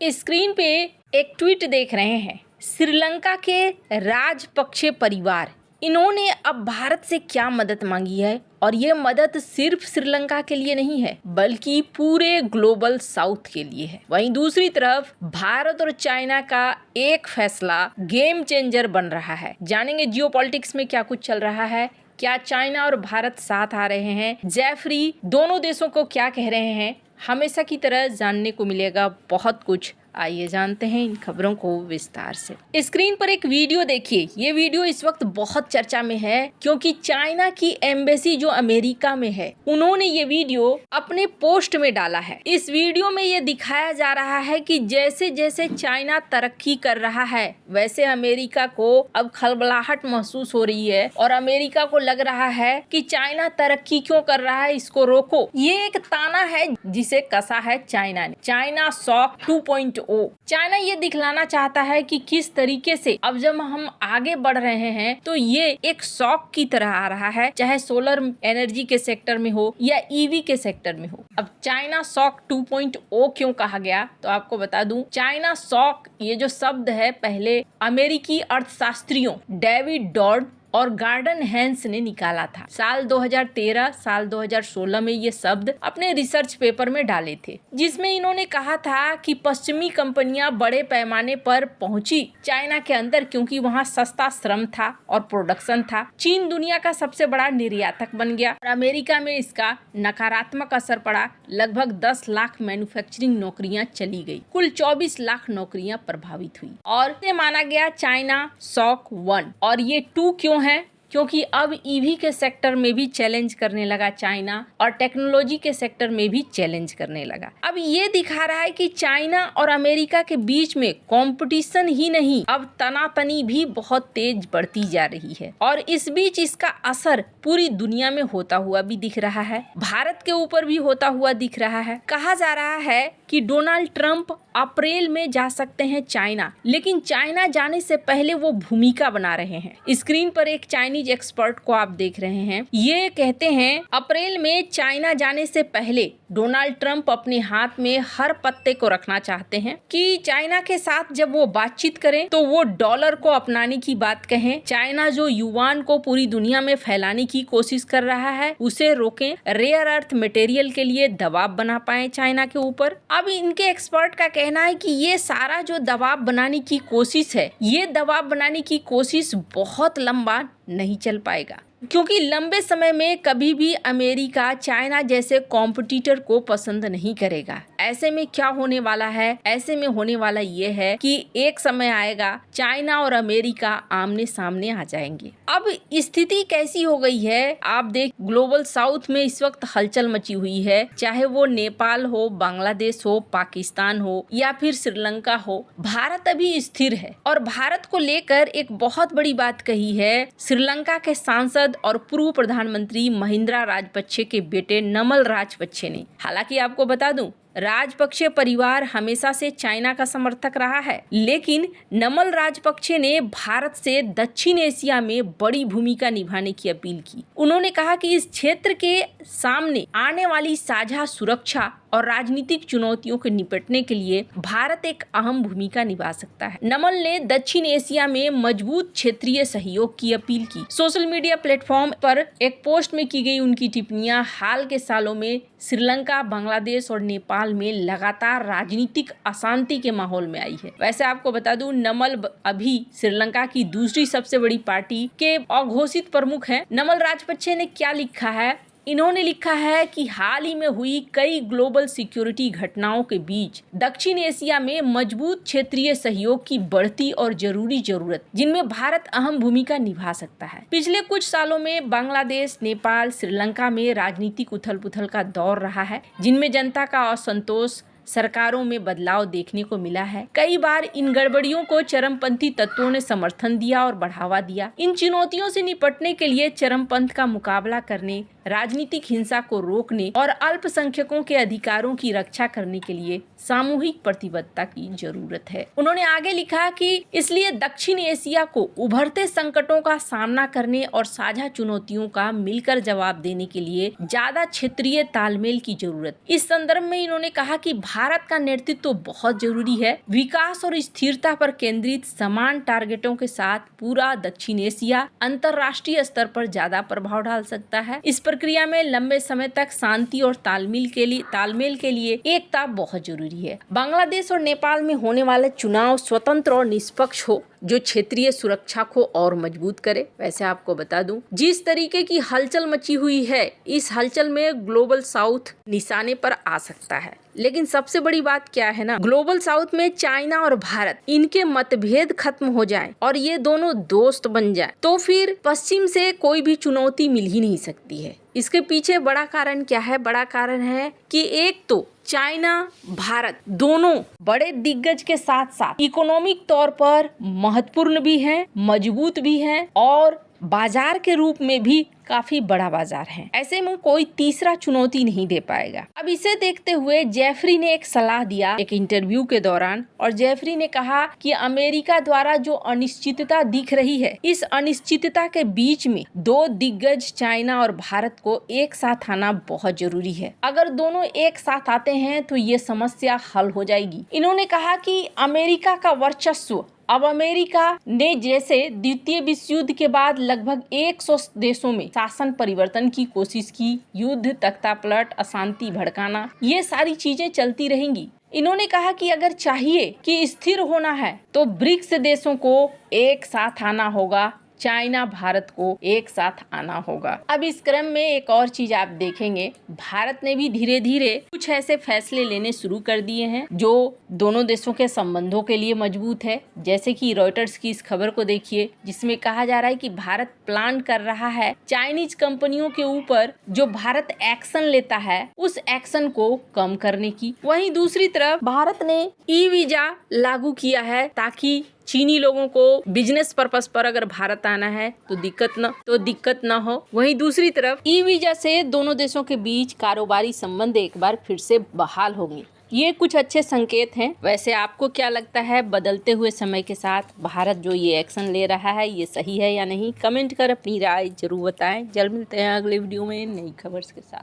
Screen पे एक tweet देख रहे हैं। श्रीलंका के राजपक्षे परिवार, इन्होंने अब भारत से क्या मदद मांगी है, और ये मदद सिर्फ श्रीलंका के लिए नहीं है बल्कि पूरे ग्लोबल साउथ के लिए है। वहीं दूसरी तरफ भारत और चाइना का एक फैसला गेम चेंजर बन रहा है। जानेंगे जियोपॉलिटिक्स में क्या कुछ चल रहा है, क्या चाइना और भारत साथ आ रहे हैं, जेफरी दोनों देशों को क्या कह रहे हैं, हमेशा की तरह जानने को मिलेगा बहुत कुछ। आइए जानते हैं इन खबरों को विस्तार से। स्क्रीन पर एक वीडियो देखिए। ये वीडियो इस वक्त बहुत चर्चा में है क्योंकि चाइना की एम्बेसी जो अमेरिका में है, उन्होंने ये वीडियो अपने पोस्ट में डाला है। इस वीडियो में ये दिखाया जा रहा है कि जैसे जैसे चाइना तरक्की कर रहा है वैसे अमेरिका को अब खलबलाहट महसूस हो रही है और अमेरिका को लग रहा है कि चाइना तरक्की क्यों कर रहा है, इसको रोको। ये एक ताना है जिसे कसा है चाइना ने। China shock 2.0। चाइना ये दिखलाना चाहता है कि किस तरीके से अब जब हम आगे बढ़ रहे हैं तो ये एक शॉक की तरह आ रहा है, चाहे सोलर एनर्जी के सेक्टर में हो या ईवी के सेक्टर में हो। अब चाइना शॉक 2.0 क्यों कहा गया तो आपको बता दूं, चाइना शॉक ये जो शब्द है पहले अमेरिकी अर्थशास्त्रियों डेविड डॉड और गार्डन हैंस ने निकाला था। साल 2013 साल 2016 में ये शब्द अपने रिसर्च पेपर में डाले थे, जिसमें इन्होंने कहा था कि पश्चिमी कंपनियां बड़े पैमाने पर पहुंची चाइना के अंदर क्योंकि वहां सस्ता श्रम था और प्रोडक्शन था। चीन दुनिया का सबसे बड़ा निर्यातक बन गया और अमेरिका में इसका नकारात्मक असर पड़ा। लगभग 10 लाख मैन्युफैक्चरिंग नौकरियां चली गई, कुल 24 लाख नौकरियां प्रभावित हुई और इसे माना गया चाइना शॉक 1। और ये 2 क्यों है? क्योंकि अब ईवी के सेक्टर में भी चैलेंज करने लगा चाइना और टेक्नोलॉजी के सेक्टर में भी चैलेंज करने लगा। अब ये दिखा रहा है कि चाइना और अमेरिका के बीच में कंपटीशन ही नहीं, अब तनातनी भी बहुत तेज बढ़ती जा रही है और इस बीच इसका असर पूरी दुनिया में होता हुआ भी दिख रहा है, भारत के ऊपर भी होता हुआ दिख रहा है। कहा जा रहा है कि डोनाल्ड ट्रंप अप्रैल में जा सकते हैं चाइना, लेकिन चाइना जाने से पहले वो भूमिका बना रहे हैं। स्क्रीन पर एक चाइनीज एक्सपर्ट को आप देख रहे हैं, ये कहते हैं अप्रैल में चाइना जाने से पहले डोनाल्ड ट्रंप अपने हाथ में हर पत्ते को रखना चाहते हैं कि चाइना के साथ जब वो बातचीत करें तो वो डॉलर को अपनाने की बात कहें। चाइना जो युआन को पूरी दुनिया में फैलाने की कोशिश कर रहा है उसे रोकें, रेयर अर्थ मटेरियल के लिए दबाव बना पाए चाइना के ऊपर। अब इनके एक्सपर्ट का कहना है कि ये सारा जो दबाव बनाने की कोशिश है, ये दबाव बनाने की कोशिश बहुत लंबा नहीं चल पाएगा क्योंकि लंबे समय में कभी भी अमेरिका चाइना जैसे कॉम्पिटिटर को पसंद नहीं करेगा। ऐसे में क्या होने वाला है? ऐसे में होने वाला ये है कि एक समय आएगा चाइना और अमेरिका आमने सामने आ जाएंगे। अब स्थिति कैसी हो गई है आप देख, ग्लोबल साउथ में इस वक्त हलचल मची हुई है, चाहे वो नेपाल हो, बांग्लादेश हो, पाकिस्तान हो या फिर श्रीलंका हो। भारत अभी स्थिर है और भारत को लेकर एक बहुत बड़ी बात कही है श्रीलंका के सांसद और पूर्व प्रधानमंत्री महिंद्रा राजपक्षे के बेटे नमल राजपक्षे ने। हालांकि आपको बता दूं, राजपक्षे परिवार हमेशा से चाइना का समर्थक रहा है, लेकिन नमल राजपक्षे ने भारत से दक्षिण एशिया में बड़ी भूमिका निभाने की अपील की। उन्होंने कहा कि इस क्षेत्र के सामने आने वाली साझा सुरक्षा और राजनीतिक चुनौतियों के निपटने के लिए भारत एक अहम भूमिका निभा सकता है। नमल ने दक्षिण एशिया में मजबूत क्षेत्रीय सहयोग की अपील की। सोशल मीडिया प्लेटफॉर्म पर एक पोस्ट में की गई उनकी टिप्पणियां हाल के सालों में श्रीलंका, बांग्लादेश और नेपाल में लगातार राजनीतिक अशांति के माहौल में आई है। वैसे आपको बता दूं, नमल अभी श्रीलंका की दूसरी सबसे बड़ी पार्टी के अघोषित प्रमुख हैं। नमल राजपक्षे ने क्या लिखा है? इन्होंने लिखा है कि हाल ही में हुई कई ग्लोबल सिक्योरिटी घटनाओं के बीच दक्षिण एशिया में मजबूत क्षेत्रीय सहयोग की बढ़ती और जरूरी जरूरत, जिनमें भारत अहम भूमिका निभा सकता है। पिछले कुछ सालों में बांग्लादेश, नेपाल, श्रीलंका में राजनीतिक उथल पुथल का दौर रहा है, जिनमें जनता का असंतोष, सरकारों में बदलाव देखने को मिला है। कई बार इन गड़बड़ियों को चरमपंथी तत्वों ने समर्थन दिया और बढ़ावा दिया। इन चुनौतियों से निपटने के लिए चरमपंथ का मुकाबला करने, राजनीतिक हिंसा को रोकने और अल्पसंख्यकों के अधिकारों की रक्षा करने के लिए सामूहिक प्रतिबद्धता की जरूरत है। उन्होंने आगे लिखा कि इसलिए दक्षिण एशिया को उभरते संकटों का सामना करने और साझा चुनौतियों का मिलकर जवाब देने के लिए ज्यादा क्षेत्रीय तालमेल की जरूरत। इस संदर्भ में इन्होंने कहा कि भारत का नेतृत्व बहुत जरूरी है। विकास और स्थिरता पर केंद्रित समान टारगेटों के साथ पूरा दक्षिण एशिया अंतरराष्ट्रीय स्तर पर ज्यादा प्रभाव डाल सकता है। इस प्रक्रिया में लंबे समय तक शांति और तालमेल के लिए एकता बहुत जरूरी है। बांग्लादेश और नेपाल में होने वाले चुनाव स्वतंत्र और निष्पक्ष हो, जो क्षेत्रीय सुरक्षा को और मजबूत करे। वैसे आपको बता दूं, जिस तरीके की हलचल मची हुई है, इस हलचल में ग्लोबल साउथ निशाने पर आ सकता है। लेकिन सबसे बड़ी बात क्या है ना, ग्लोबल साउथ में चाइना और भारत, इनके मतभेद खत्म हो जाए और ये दोनों दोस्त बन जाए, तो फिर पश्चिम से कोई भी चुनौती मिल ही नहीं सकती है। इसके पीछे बड़ा कारण क्या है? बड़ा कारण है कि एक तो चाइना, भारत दोनों बड़े दिग्गज के साथ साथ इकोनॉमिक तौर पर महत्वपूर्ण भी हैं, मजबूत भी हैं और बाजार के रूप में भी काफी बड़ा बाजार है। ऐसे में कोई तीसरा चुनौती नहीं दे पाएगा। अब इसे देखते हुए जेफरी ने एक सलाह दिया एक इंटरव्यू के दौरान, और जेफरी ने कहा कि अमेरिका द्वारा जो अनिश्चितता दिख रही है, इस अनिश्चितता के बीच में दो दिग्गज चाइना और भारत को एक साथ आना बहुत जरूरी है। अगर दोनों एक साथ आते हैं तो ये समस्या हल हो जाएगी। इन्होंने कहा कि अमेरिका का वर्चस्व, अब अमेरिका ने जैसे द्वितीय विश्व युद्ध के बाद लगभग 100 देशों में शासन परिवर्तन की कोशिश की, युद्ध, तख्तापलट, अशांति भड़काना, ये सारी चीजें चलती रहेंगी। इन्होंने कहा कि अगर चाहिए कि स्थिर होना है तो ब्रिक्स देशों को एक साथ आना होगा, चाइना भारत को एक साथ आना होगा। अब इस क्रम में एक और चीज आप देखेंगे, भारत ने भी धीरे धीरे कुछ ऐसे फैसले लेने शुरू कर दिए हैं जो दोनों देशों के संबंधों के लिए मजबूत है। जैसे कि रॉयटर्स की इस खबर को देखिए, जिसमें कहा जा रहा है कि भारत प्लान कर रहा है चाइनीज कंपनियों के ऊपर जो भारत एक्शन लेता है उस एक्शन को कम करने की। वहीं दूसरी तरफ भारत ने ई वीजा लागू किया है ताकि चीनी लोगों को बिजनेस पर्पस पर अगर भारत आना है तो दिक्कत न हो। वहीं दूसरी तरफ ई वीजा से दोनों देशों के बीच कारोबारी संबंध एक बार फिर से बहाल होंगे। ये कुछ अच्छे संकेत हैं। वैसे आपको क्या लगता है, बदलते हुए समय के साथ भारत जो ये एक्शन ले रहा है ये सही है या नहीं? कमेंट कर अपनी राय जरूर बताएं। जल्द मिलते हैं अगले वीडियो में नई खबर के साथ।